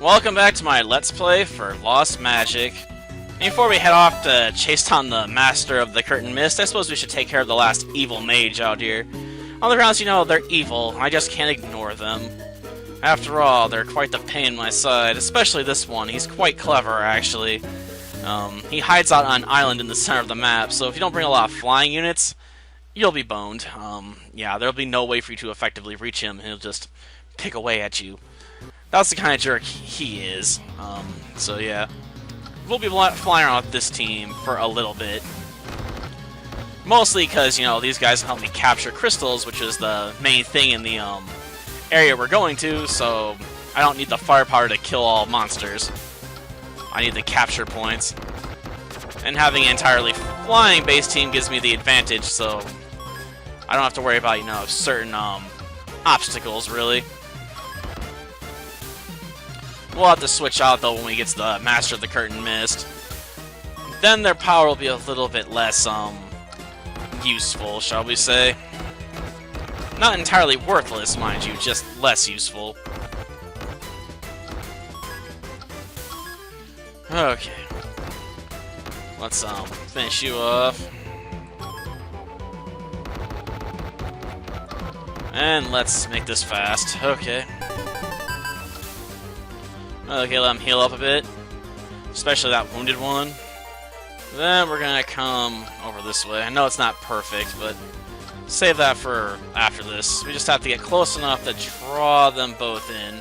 Welcome back to my Let's Play for LostMagic. Before we head off to chase down the Master of the Curtain Mist, I suppose we should take care of the last Evil Mage out here. On the grounds, you know, they're evil, I just can't ignore them. After all, they're quite the pain in my side, especially this one. He's quite clever, actually. He hides out on an island in the center of the map, so if you don't bring a lot of flying units, you'll be boned. Yeah, there'll be no way for you to effectively reach him, he'll just pick away at you. That's the kind of jerk he is. So yeah. We'll be flying around with this team for a little bit. Mostly because, you know, these guys help me capture crystals, which is the main thing in the area we're going to, so I don't need the firepower to kill all monsters. I need the capture points. And having an entirely flying base team gives me the advantage, so I don't have to worry about, you know, certain obstacles, really. We'll have to switch out, though, when we get to the Master of the Curtain Mist. Then their power will be a little bit less, useful, shall we say. Not entirely worthless, mind you, just less useful. Okay. Let's, finish you off. And let's make this fast. Okay. Okay, let him heal up a bit. Especially that wounded one. Then we're gonna come over this way. I know it's not perfect, but save that for after this. We just have to get close enough to draw them both in.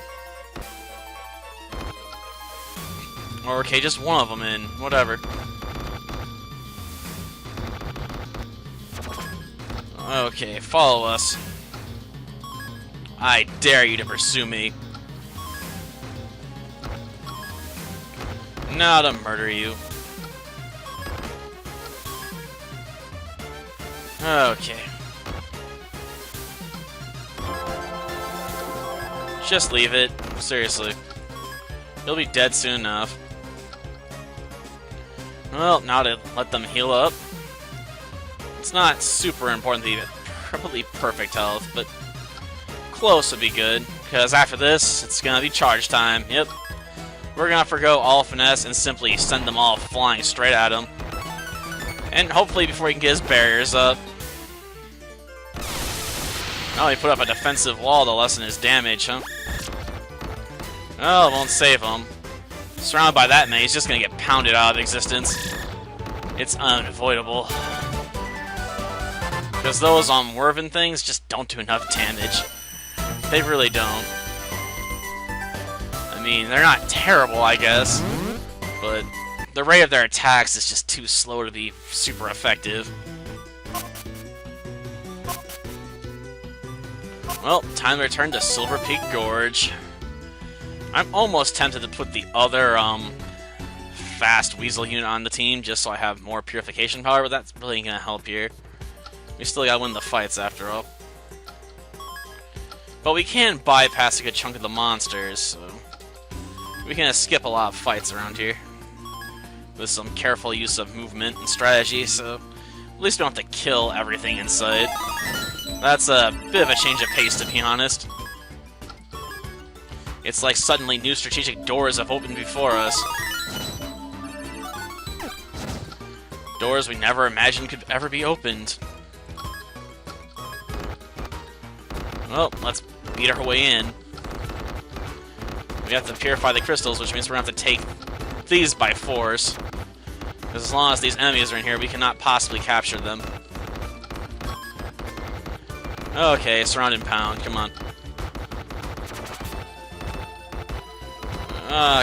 Or, okay, just one of them in. Whatever. Okay, follow us. I dare you to pursue me. Now to murder you. Okay. Just leave it. Seriously. He'll be dead soon enough. Well, now to let them heal up. It's not super important to be probably perfect health, but close would be good. Because after this, it's gonna be charge time. Yep. We're gonna forgo all finesse and simply send them all flying straight at him. And hopefully before he can get his barriers up. Oh, he put up a defensive wall to lessen his damage, huh? Oh, it won't save him. Surrounded by that many, he's just gonna get pounded out of existence. It's unavoidable. Because those Werven things just don't do enough damage. They really don't. I mean, they're not terrible, I guess, but the rate of their attacks is just too slow to be super effective. Well, time to return to Silver Peak Gorge. I'm almost tempted to put the other fast Weasel unit on the team just so I have more purification power, but that's really gonna help here. We still gotta win the fights after all. But we can bypass a good chunk of the monsters, so we can skip a lot of fights around here with some careful use of movement and strategy, so at least we don't have to kill everything in sight. That's a bit of a change of pace, to be honest. It's like suddenly new strategic doors have opened before us. Doors we never imagined could ever be opened. Well, let's beat our way in. We have to purify the crystals, which means we're going to have to take these by force. Because as long as these enemies are in here, we cannot possibly capture them. Okay, surround and pound, come on.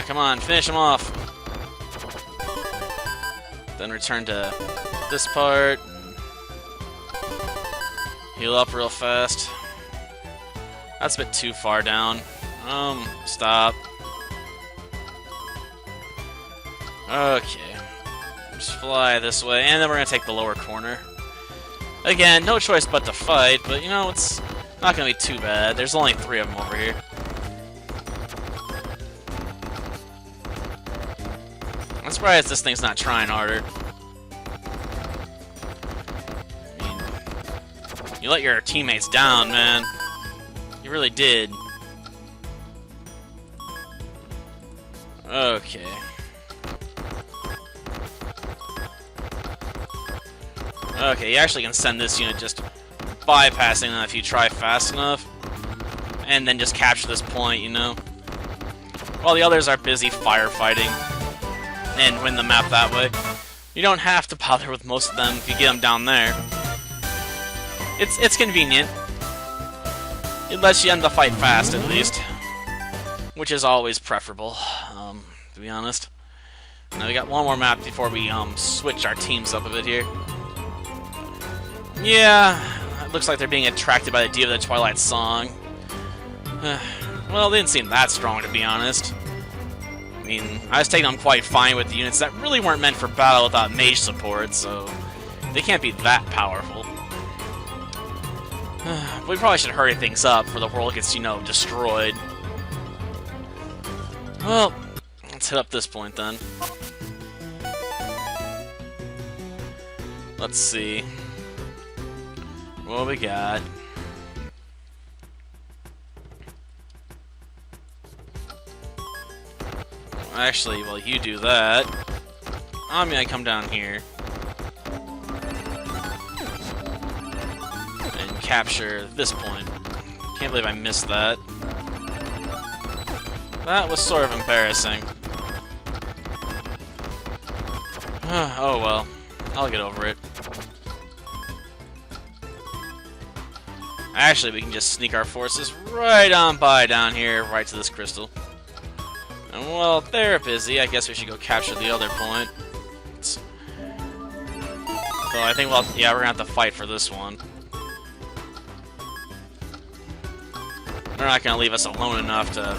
Come on, finish him off. Then return to this part. Heal up real fast. That's a bit too far down. Stop. Okay. Just fly this way, and then we're gonna take the lower corner. Again, no choice but to fight, but you know, it's not gonna be too bad. There's only 3 of them over here. I'm surprised this thing's not trying harder. I mean, you let your teammates down, man. You really did. Okay. Okay, you actually can send this unit just bypassing them if you try fast enough. And then just capture this point, you know? While the others are busy firefighting and win the map that way. You don't have to bother with most of them if you get them down there. It's convenient. It lets you end the fight fast, at least. Which is always preferable, to be honest. Now we got one more map before we switch our teams up a bit here. Yeah, it looks like they're being attracted by the idea of the Twilight Song. Well, they didn't seem that strong, to be honest. I mean, I was taking them quite fine with the units that really weren't meant for battle without mage support, so they can't be that powerful. We probably should hurry things up before the world gets, you know, destroyed. Well, let's hit up this point then. Let's see. What we got? Actually, while you do that, I'm gonna come down here and capture this point. Can't believe I missed that. That was sort of embarrassing. Oh well, I'll get over it. Actually, we can just sneak our forces right on by down here, right to this crystal. And while they're busy, I guess we should go capture the other point. So I think, well, yeah, we're gonna have to fight for this one. They're not gonna leave us alone enough to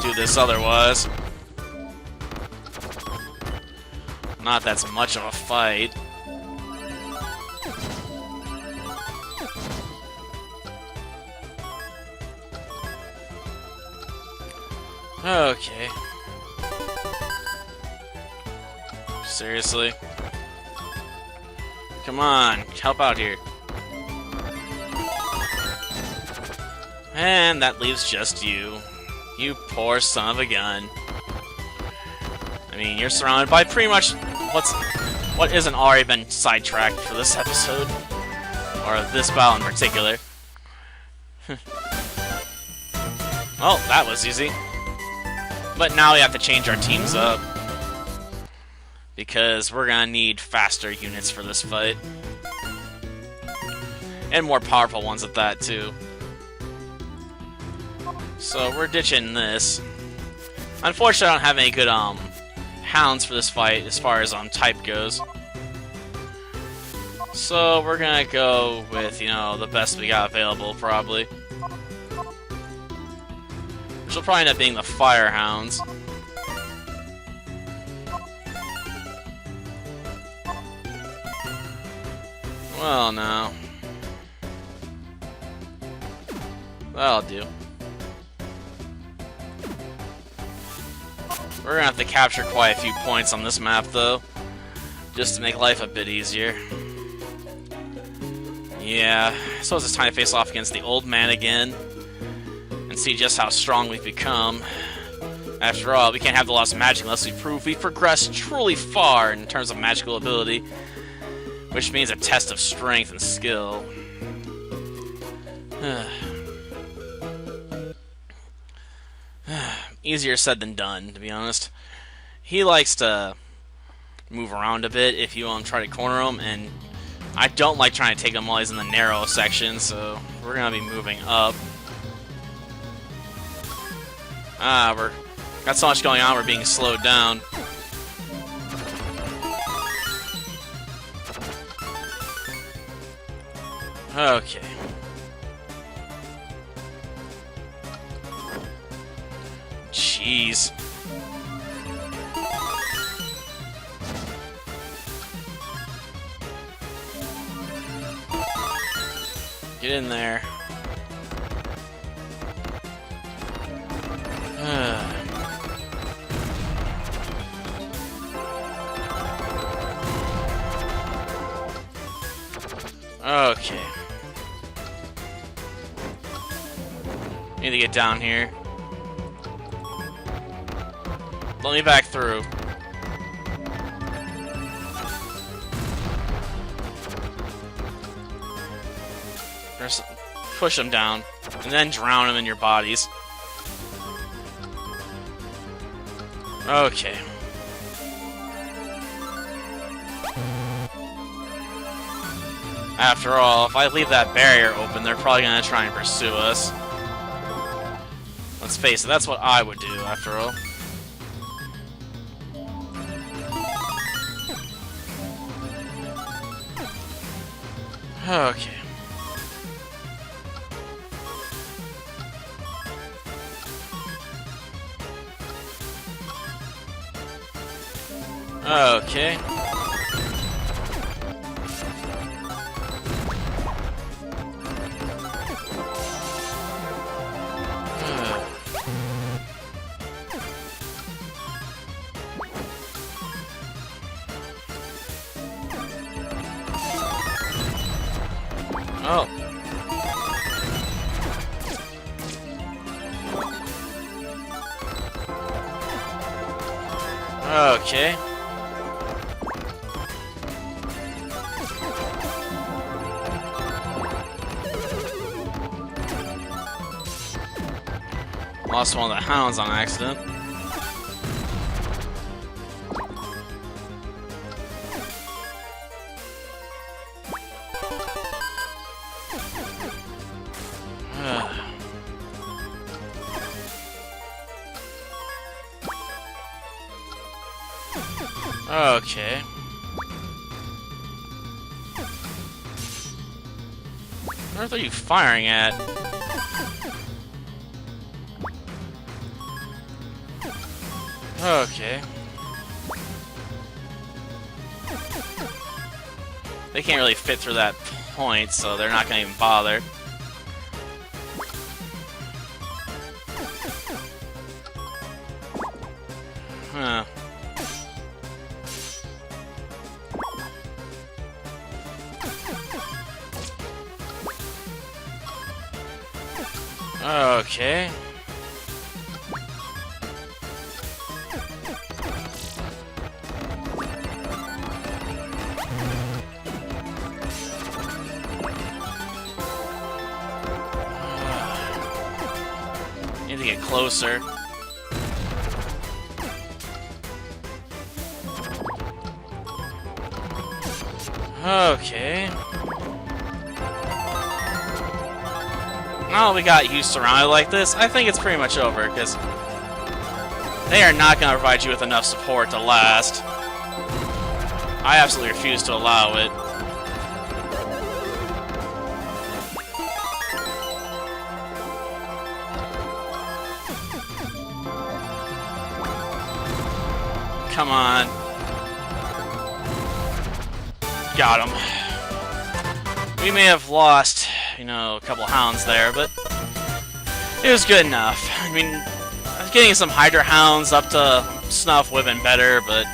do this otherwise. Not that's much of a fight. Okay. Seriously? Come on, help out here. And that leaves just you. You poor son of a gun. I mean, you're surrounded by pretty much what isn't already been sidetracked for this episode. Or this battle in particular. Well, that was easy. But now we have to change our teams up. Because we're gonna need faster units for this fight. And more powerful ones at that, too. So we're ditching this. Unfortunately, I don't have any good hounds for this fight as far as type goes. So we're gonna go with, you know, the best we got available, probably. Which will probably end up being the fire hounds. Well, no. That'll do. We're gonna have to capture quite a few points on this map, though, just to make life a bit easier. Yeah, I suppose it's time to face off against the old man again, and see just how strong we've become. After all, we can't have the LostMagic unless we prove we've progressed truly far in terms of magical ability, which means a test of strength and skill. Easier said than done, to be honest. He likes to move around a bit if you try to corner him, and I don't like trying to take him while he's in the narrow section, so we're gonna be moving up. We're got so much going on, we're being slowed down. Okay. Jeez. Get in there. Okay. Need to get down here. Let me back through. Just push them down, and then drown them in your bodies. Okay. After all, if I leave that barrier open, they're probably gonna try and pursue us. Let's face it, that's what I would do, after all. Okay. Okay. Oh. Okay. Lost one of the hounds on accident. Okay. What earth are you firing at? Okay. They can't really fit through that point, so they're not gonna even bother. Huh. Okay. Need to get closer. Okay. Now we got you surrounded like this, I think it's pretty much over, because they are not going to provide you with enough support to last. I absolutely refuse to allow it. Come on. Got him. We may have lost, you know, a couple hounds there, but it was good enough. I mean, getting some Hydra hounds up to snuff would have been better, but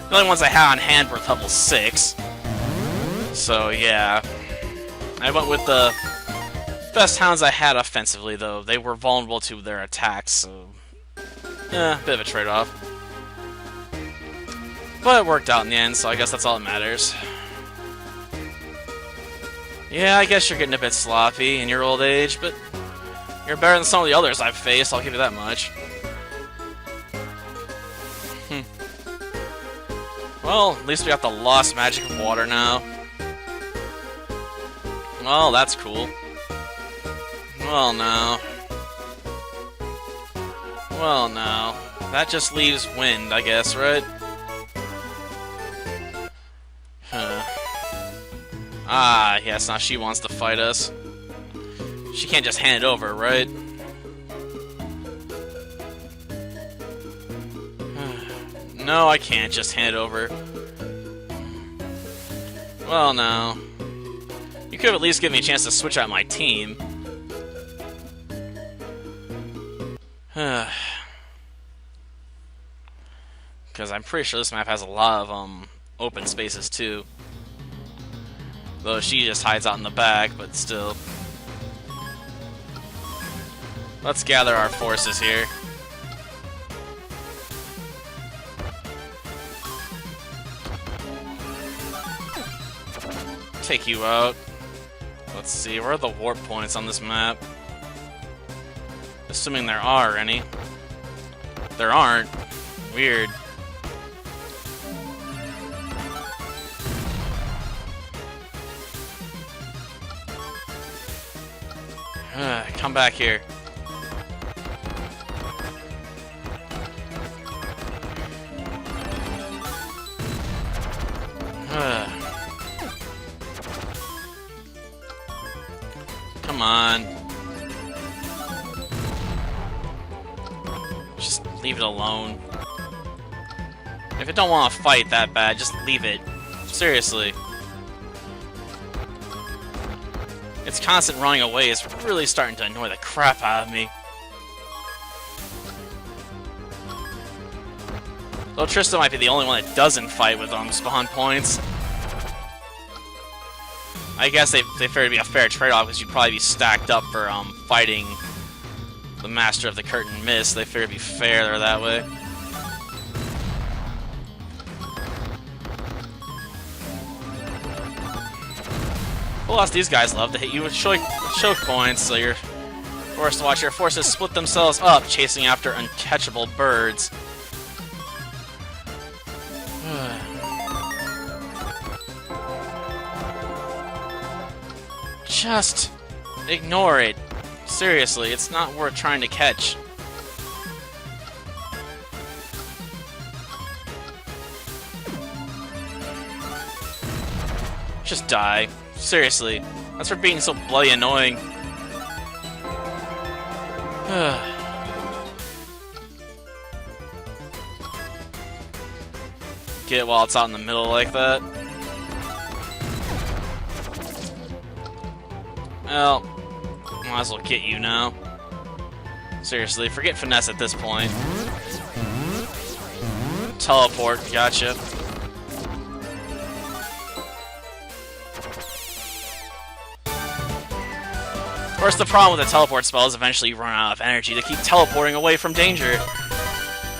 the only ones I had on hand were level 6. So, yeah. I went with the best hounds I had offensively, though. They were vulnerable to their attacks, so a bit of a trade-off. But it worked out in the end, so I guess that's all that matters. Yeah, I guess you're getting a bit sloppy in your old age, but you're better than some of the others I've faced, I'll give you that much. Well, at least we got the LostMagic of water now. Well, that's cool. Well, now. Well, now. That just leaves wind, I guess, right? Ah, yes, now she wants to fight us. She can't just hand it over, right? No, I can't just hand it over. Well, no. You could have at least given me a chance to switch out my team. Because I'm pretty sure this map has a lot of open spaces, too. Though she just hides out in the back, but still. Let's gather our forces here. take you out. Let's see, where are the warp points on this map? Assuming there are any. There aren't. Weird. Come back here. Come on. Just leave it alone. If you don't want to fight that bad, just leave it. Seriously. Its constant running away is really starting to annoy the crap out of me. Though Trista might be the only one that doesn't fight with spawn points. I guess they figure to be a fair trade-off because you'd probably be stacked up for fighting the Master of the Curtain Mist. They figure to be fair that way. Plus, these guys love to hit you with choke points, so you're forced to watch your forces split themselves up, chasing after uncatchable birds. Just ignore it. Seriously, it's not worth trying to catch. Just die. Seriously. That's for being so bloody annoying. Get it while it's out in the middle like that. Well, might as well get you now. Seriously, forget finesse at this point. Teleport, gotcha. Of course, the problem with the teleport spell is eventually you run out of energy to keep teleporting away from danger.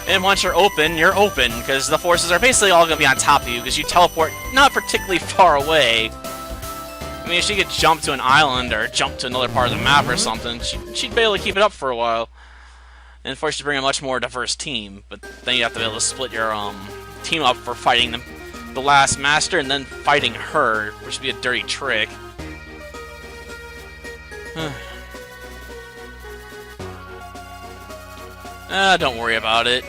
And once you're open, because the forces are basically all going to be on top of you, because you teleport not particularly far away. I mean, if she could jump to an island or jump to another part of the map or something, she'd be able to keep it up for a while. And force you to bring a much more diverse team. But then you have to be able to split your team up for fighting the last master and then fighting her, which would be a dirty trick. Don't worry about it.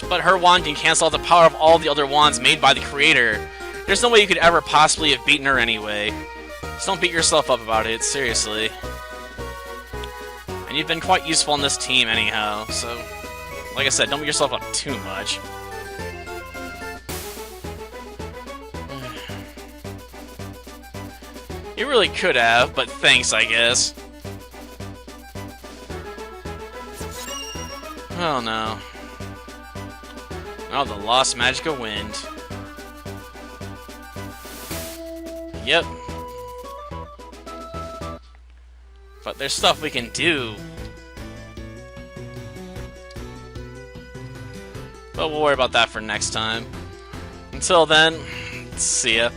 But her wand can cancel out the power of all the other wands made by the creator. There's no way you could ever possibly have beaten her anyway. Just don't beat yourself up about it, seriously. And you've been quite useful on this team anyhow, so... Like I said, don't beat yourself up too much. You really could have, but thanks, I guess. Oh no. Oh, the LostMagic wind. Yep. But there's stuff we can do. But we'll worry about that for next time. Until then, see ya.